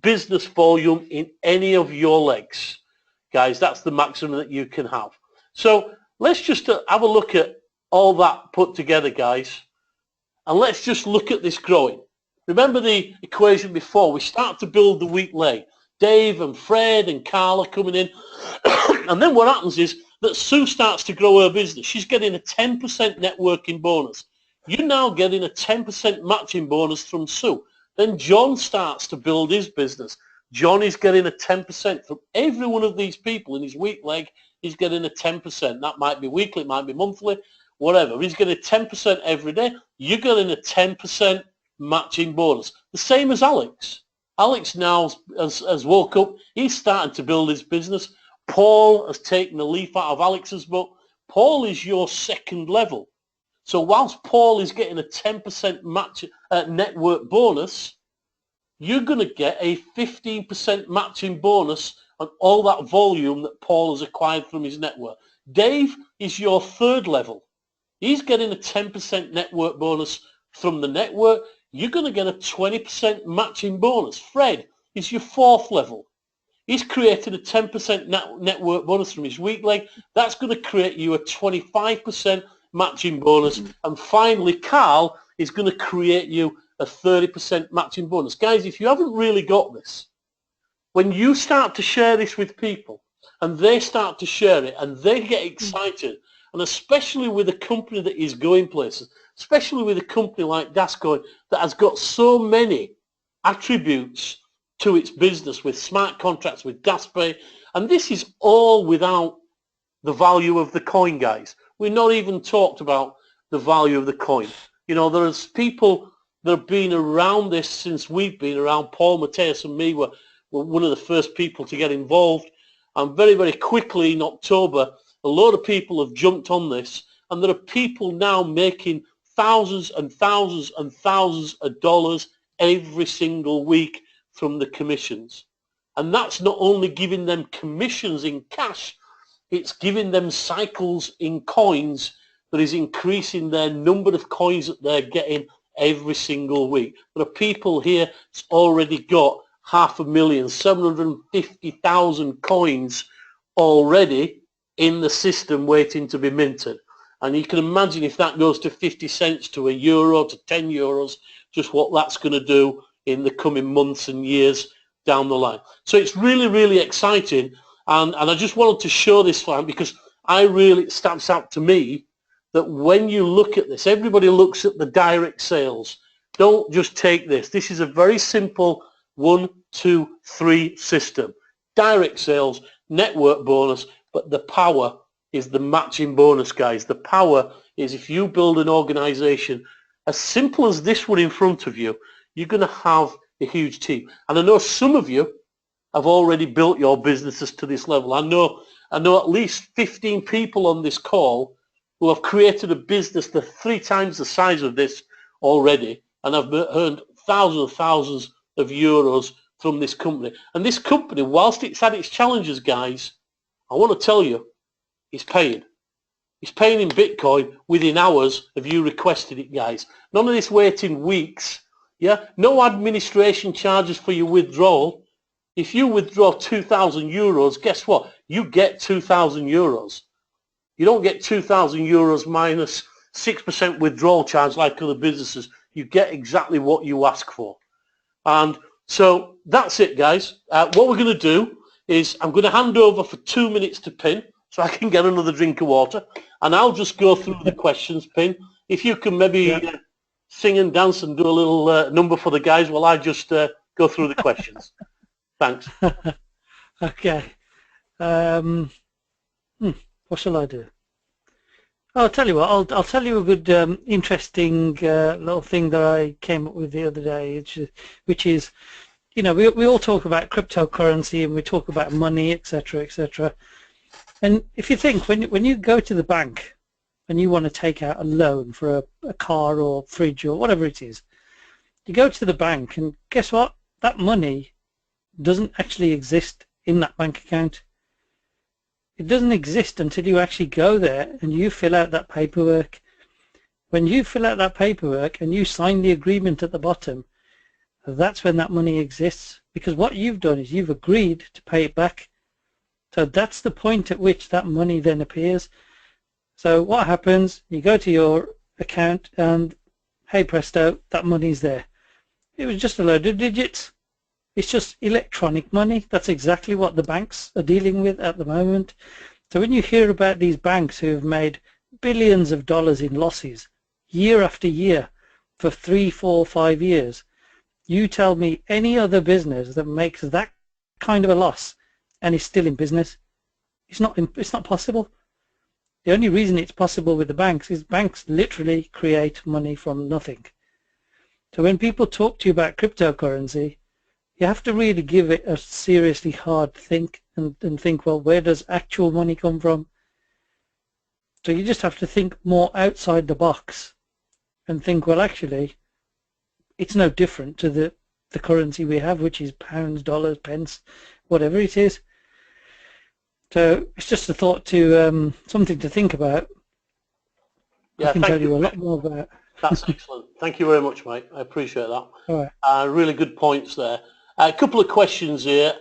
business volume in any of your legs. Guys, that's the maximum that you can have. So let's just have a look at all that put together, guys. and let's just look at this growing. Remember the equation before? We start to build the weak leg. Dave and Fred and Carl are coming in. And then what happens is that Sue starts to grow her business. She's getting a 10% networking bonus. You're now getting a 10% matching bonus from Sue. Then John starts to build his business. John is getting a 10% from every one of these people in his weak leg. He's getting a 10%. That might be weekly, it might be monthly, whatever. He's getting 10% every day. You're getting a 10% matching bonus. The same as Alex. Alex now has woke up. He's starting to build his business. Paul has taken the leaf out of Alex's book. Paul is your second level. So whilst Paul is getting a 10% match network bonus, you're going to get a 15% matching bonus on all that volume that Paul has acquired from his network. Dave is your third level. He's getting a 10% network bonus from the network. You're going to get a 20% matching bonus. Fred is your fourth level. He's created a 10% network bonus from his weak leg. That's going to create you a 25% matching bonus. And finally, Carl is going to create you a 30% matching bonus. Guys, if you haven't really got this, when you start to share this with people and they start to share it and they get excited, and especially with a company that is going places, especially with a company like DasCoin that has got so many attributes to its business with smart contracts, with DasPay, and this is all without the value of the coin, guys. We've not even talked about the value of the coin. You know, there's people that have been around this since we've been around. Paul, Mateus and me were one of the first people to get involved, and very, very quickly in October, a lot of people have jumped on this, and there are people now making thousands and thousands and thousands of dollars every single week from the commissions. And that's not only giving them commissions in cash, it's giving them cycles in coins that is increasing their number of coins that they're getting every single week. There are people here that's already got 500,000, 750,000 coins already in the system waiting to be minted. And you can imagine if that goes to 50 cents, to €1, to 10 euros, just what that's going to do in the coming months and years down the line. So it's really, really exciting. And I just wanted to show this slide because it stamps out to me that when you look at this, everybody looks at the direct sales. Don't just take this. This is a very simple 1, 2, 3 system. Direct sales, network bonus, but the power is the matching bonus, guys. The power is if you build an organization as simple as this one in front of you, you're going to have a huge team. And I know some of you have already built your businesses to this level. I know at least 15 people on this call who have created a business that's 3 times the size of this already and have earned thousands of euros from this company. And this company, whilst it's had its challenges, guys, I want to tell you, it's paying. It's paying in Bitcoin within hours of you requesting it, guys. None of this waiting weeks. Yeah, no administration charges for your withdrawal. If you withdraw 2,000 euros, guess what? You get 2,000 euros. You don't get 2,000 euros minus 6% withdrawal charge like other businesses. You get exactly what you ask for. And so that's it, guys. What we're going to do is I'm going to hand over for 2 minutes to Pin so I can get another drink of water. And I'll just go through the questions, Pin. If you can maybe sing and dance and do a little number for the guys while I just go through the questions. Thanks. Okay. What shall I do? I'll tell you what. I'll tell you a good, interesting little thing that I came up with the other day, which is, you know, we all talk about cryptocurrency and we talk about money, etc., etc. And if you think when you go to the bank and you want to take out a loan for a car or fridge or whatever it is, you go to the bank and guess what? That money doesn't actually exist in that bank account. It doesn't exist until you actually go there and you fill out that paperwork. When you fill out that paperwork and you sign the agreement at the bottom, that's when that money exists, because what you've done is you've agreed to pay it back. So that's the point at which that money then appears. So what happens, you go to your account and hey presto, that money's there. It was just a load of digits. It's just electronic money. That's exactly what the banks are dealing with at the moment. So when you hear about these banks who have made billions of dollars in losses year after year for 3, 4, 5 years, you tell me any other business that makes that kind of a loss and is still in business. It's not possible. The only reason it's possible with the banks is banks literally create money from nothing. So when people talk to you about cryptocurrency, you have to really give it a seriously hard think and think, well, where does actual money come from? So you just have to think more outside the box and think, well, actually, it's no different to the currency we have, which is pounds, dollars, pence, whatever it is. So it's just a thought to something to think about. Yeah, I can tell you a lot more about. That's excellent. Thank you very much, mate. I appreciate that. All right. Really good points there. A couple of questions here.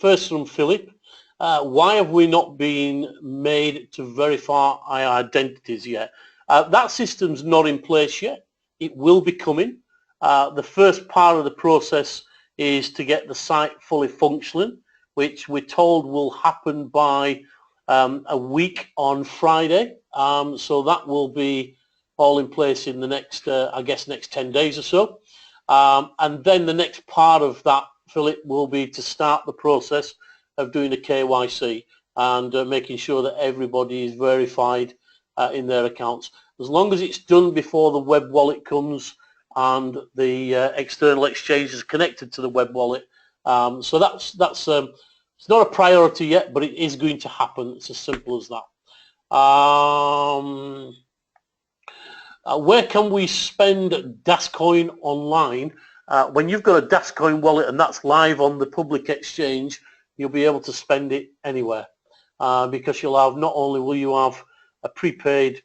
First from Philip. Why have we not been made to verify our identities yet? That system's not in place yet. It will be coming. The first part of the process is to get the site fully functioning, which we're told will happen by a week on Friday. So that will be all in place in the next, I guess, next 10 days or so. And then the next part of that, Philip, will be to start the process of doing a KYC and making sure that everybody is verified in their accounts. As long as it's done before the web wallet comes and the external exchange is connected to the web wallet. So that's it's not a priority yet, but it is going to happen. It's as simple as that. Where can we spend DasCoin online? When you've got a DasCoin wallet and that's live on the public exchange, you'll be able to spend it anywhere because you'll have, not only will you have a prepaid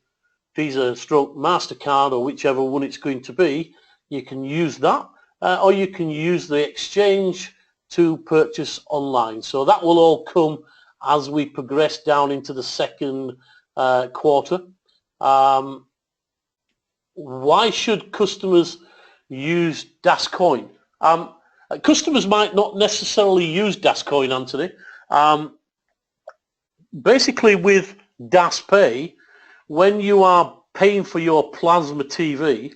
Visa stroke MasterCard or whichever one it's going to be, you can use that or you can use the exchange to purchase online. So that will all come as we progress down into the second quarter. Why should customers use DasCoin? Customers might not necessarily use DasCoin, Anthony. Basically with DasPay, when you are paying for your plasma TV,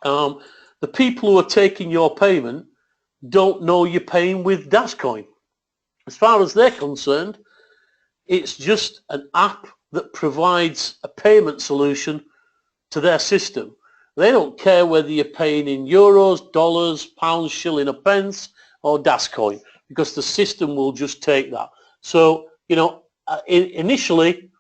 the people who are taking your payment don't know you're paying with DasCoin. As far as they're concerned, it's just an app that provides a payment solution to their system. They don't care whether you're paying in euros, dollars, pounds, shilling or pence or DasCoin because the system will just take that. So, you know, initially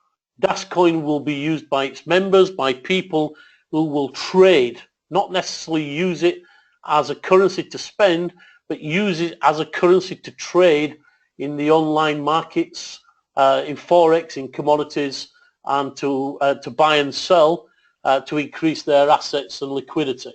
DasCoin will be used by its members, by people who will trade, not necessarily use it as a currency to spend, but use it as a currency to trade in the online markets, in Forex, in commodities, and to buy and sell to increase their assets and liquidity.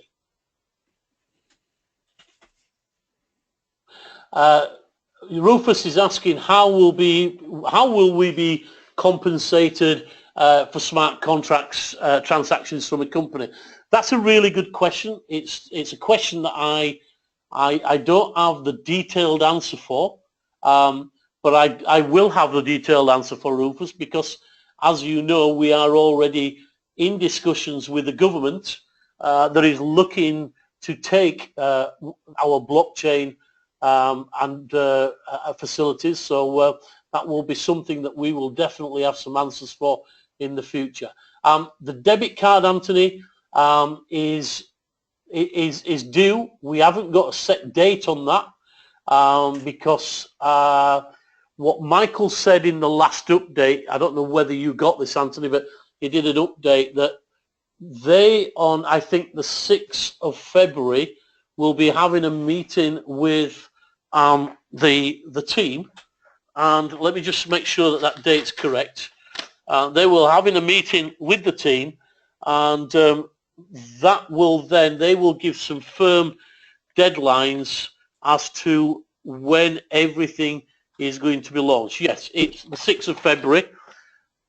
Rufus is asking how will we be compensated for smart contracts transactions from a company? That's a really good question. It's a question that I don't have the detailed answer for, but I will have the detailed answer for Rufus because, as you know, we are already in discussions with the government that is looking to take our blockchain and facilities. So that will be something that we will definitely have some answers for in the future. The debit card, Anthony, is due. We haven't got a set date on that because what Michael said in the last update, I don't know whether you got this, Anthony, but he did an update that they, on I think the 6th of February, will be having a meeting with the team, and let me just make sure that that date's correct. They will having a meeting with the team, and that will then, they will give some firm deadlines as to when everything is going to be launched. Yes, it's the 6th of February.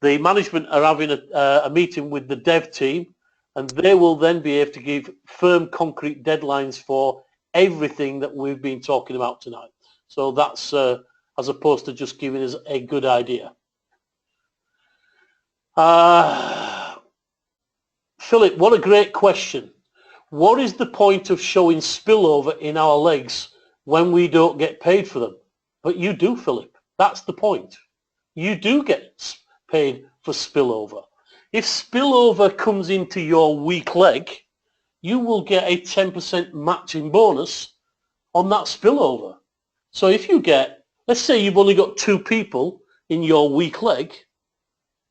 The management are having a meeting with the dev team, and they will then be able to give firm, concrete deadlines for everything that we've been talking about tonight. So that's as opposed to just giving us a good idea. Philip, what a great question. What is the point of showing spillover in our legs when we don't get paid for them? But you do, Philip. That's the point. You do get paid for spillover. If spillover comes into your weak leg, you will get a 10% matching bonus on that spillover. So if you get, let's say you've only got 2 people in your weak leg,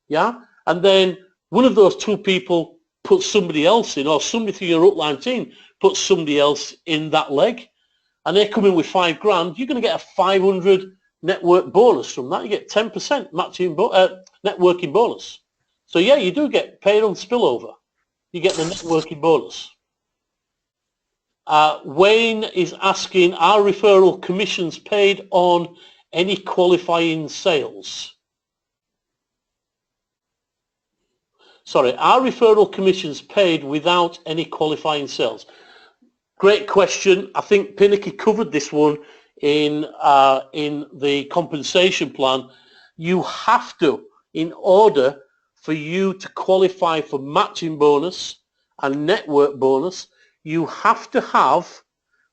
yeah, and then one of those 2 people puts somebody else in, or somebody through your upline team puts somebody else in that leg, and they come in with 5 grand, you're going to get a 500 network bonus from that. You get 10% matching networking bonus. So yeah, you do get paid on spillover. You get the networking bonus. Wayne is asking, are referral commissions paid on any qualifying sales? Sorry, are referral commissions paid without any qualifying sales? Great question. I think Pinicky covered this one in the compensation plan. You have to, in order for you to qualify for matching bonus and network bonus, you have to have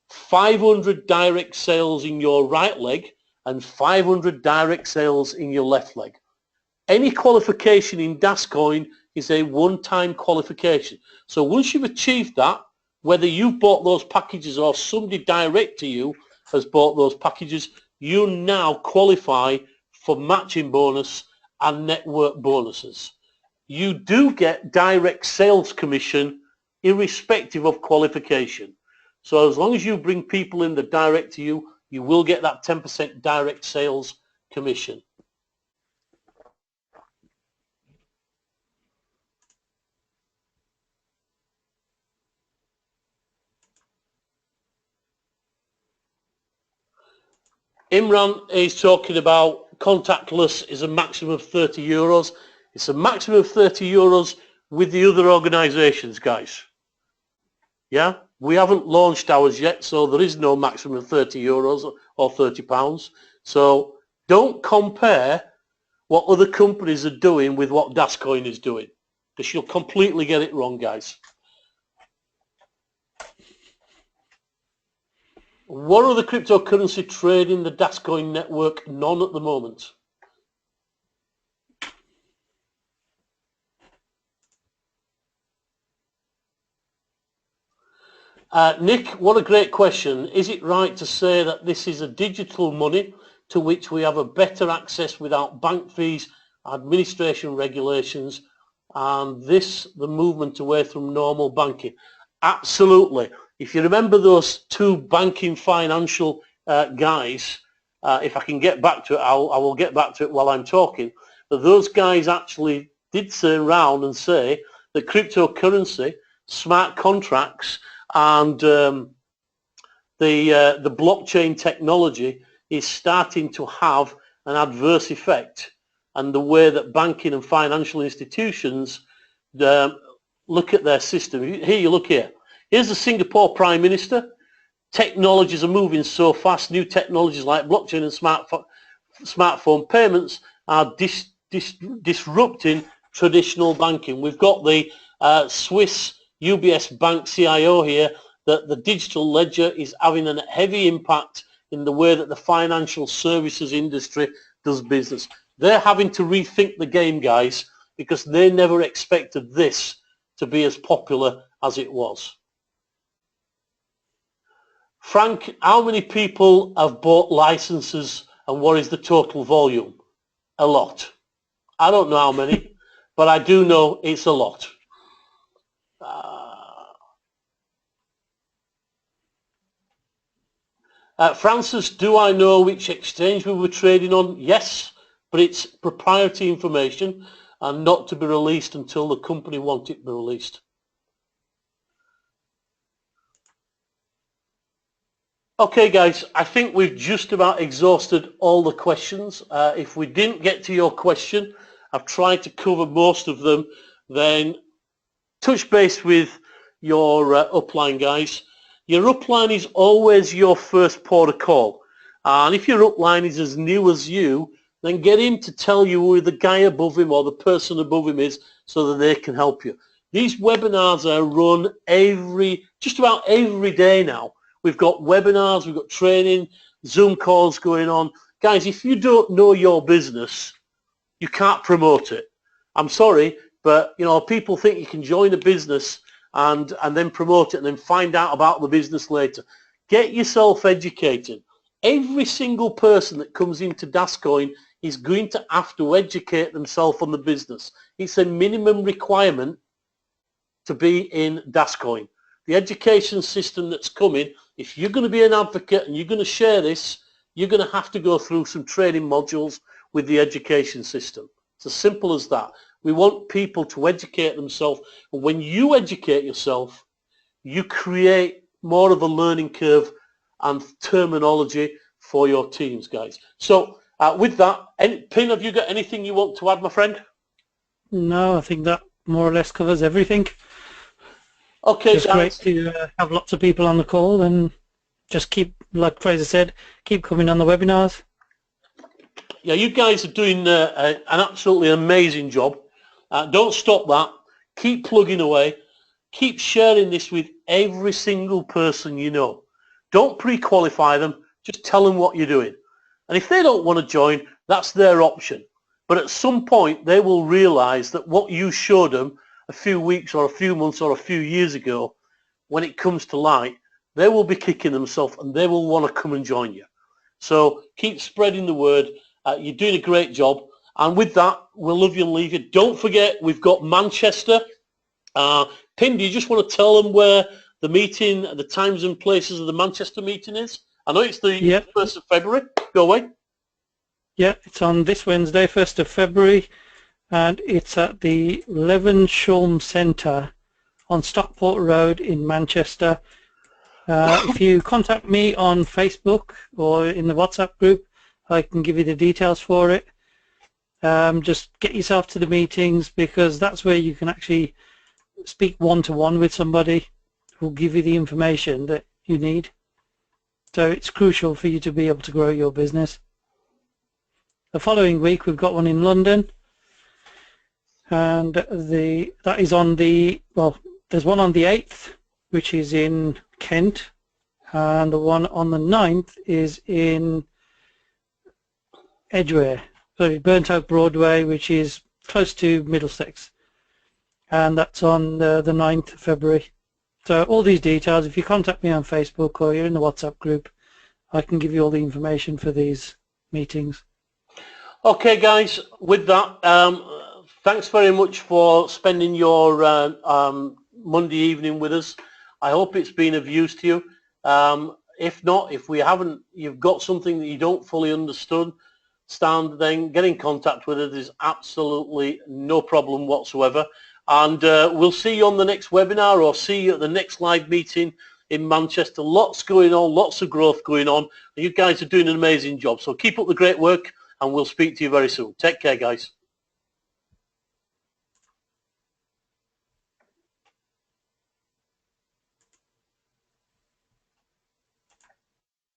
500 direct sales in your right leg and 500 direct sales in your left leg. Any qualification in DasCoin is a one-time qualification. So once you've achieved that, whether you've bought those packages or somebody direct to you has bought those packages, you now qualify for matching bonus and network bonuses. You do get direct sales commission irrespective of qualification. So as long as you bring people in that direct to you, you will get that 10% direct sales commission. Imran is talking about contactless is a maximum of 30 euros. It's a maximum of 30 euros with the other organizations, guys. Yeah, we haven't launched ours yet, so there is no maximum of 30 euros or 30 pounds. So don't compare what other companies are doing with what DasCoin is doing, because you'll completely get it wrong, guys. What other cryptocurrency trading the DasCoin network? None at the moment. Nick, what a great question. Is it right to say that this is a digital money to which we have a better access without bank fees, administration regulations, and this the movement away from normal banking? Absolutely. If you remember those 2 banking financial guys, if I can get back to it, I will get back to it while I'm talking. But those guys actually did turn around and say that cryptocurrency, smart contracts, and the blockchain technology is starting to have an adverse effect, and the way that banking and financial institutions look at their system. Here you look here. Here's the Singapore Prime Minister. Technologies are moving so fast. New technologies like blockchain and smartphone payments are disrupting traditional banking. We've got the Swiss UBS Bank CIO here, that the digital ledger is having a heavy impact in the way that the financial services industry does business. They're having to rethink the game, guys, because they never expected this to be as popular as it was. Frank, how many people have bought licenses and what is the total volume? A lot. I don't know how many, but I do know it's a lot. Francis, do I know which exchange we were trading on? Yes, but it's proprietary information and not to be released until the company wants it to be released. Okay guys, I think we've just about exhausted all the questions. If we didn't get to your question, I've tried to cover most of them, then touch base with your upline guys. Your upline is always your first port of call. And if your upline is as new as you, then get him to tell you who the guy above him or the person above him is so that they can help you. These webinars are run just about every day now. We've got webinars, we've got training, Zoom calls going on. Guys, if you don't know your business, you can't promote it. I'm sorry, but you know, people think you can join a business and then promote it and then find out about the business later. Get yourself educated. Every single person that comes into DasCoin is going to have to educate themselves on the business. It's a minimum requirement to be in DasCoin. The education system that's coming, if you're going to be an advocate and you're going to share this, you're going to have to go through some training modules with the education system. It's as simple as that. We want people to educate themselves, and when you educate yourself, you create more of a learning curve and terminology for your teams, guys. So with that, Pin, have you got anything you want to add, my friend? No, I think that more or less covers everything. Okay, it's great to have lots of people on the call, and just keep, like Fraser said, keep coming on the webinars. Yeah, you guys are doing an absolutely amazing job. Don't stop that. Keep plugging away. Keep sharing this with every single person you know. Don't pre-qualify them. Just tell them what you're doing. And if they don't want to join, that's their option. But at some point, they will realize that what you showed them a few weeks or a few months or a few years ago, when it comes to light, they will be kicking themselves and they will want to come and join you. So keep spreading the word. You're doing a great job. And with that, we'll love you and leave you. Don't forget, we've got Manchester. Pin, do you just want to tell them where the meeting, the times and places of the Manchester meeting is? I know it's the 1st of February. Go away. Yeah, it's on this Wednesday, 1st of February, and it's at the Levenshulme Centre on Stockport Road in Manchester. If you contact me on Facebook or in the WhatsApp group, I can give you the details for it. Just get yourself to the meetings, because that's where you can actually speak one-to-one with somebody who will give you the information that you need. So it's crucial for you to be able to grow your business. The following week we've got one in London, and that is on the, well, there's one on the 8th, which is in Kent, and the one on the 9th is in Edgware, so Burnt Oak Broadway, which is close to Middlesex, and that's on the 9th of February. So all these details, if you contact me on Facebook or you're in the WhatsApp group, I can give you all the information for these meetings. Okay, guys, with that, thanks very much for spending your Monday evening with us. I hope it's been of use to you. If not, if we haven't, you've got something that you don't fully understand, then get in contact with us. There's absolutely no problem whatsoever. And we'll see you on the next webinar, or see you at the next live meeting in Manchester. Lots going on, lots of growth going on. You guys are doing an amazing job. So keep up the great work, and we'll speak to you very soon. Take care, guys.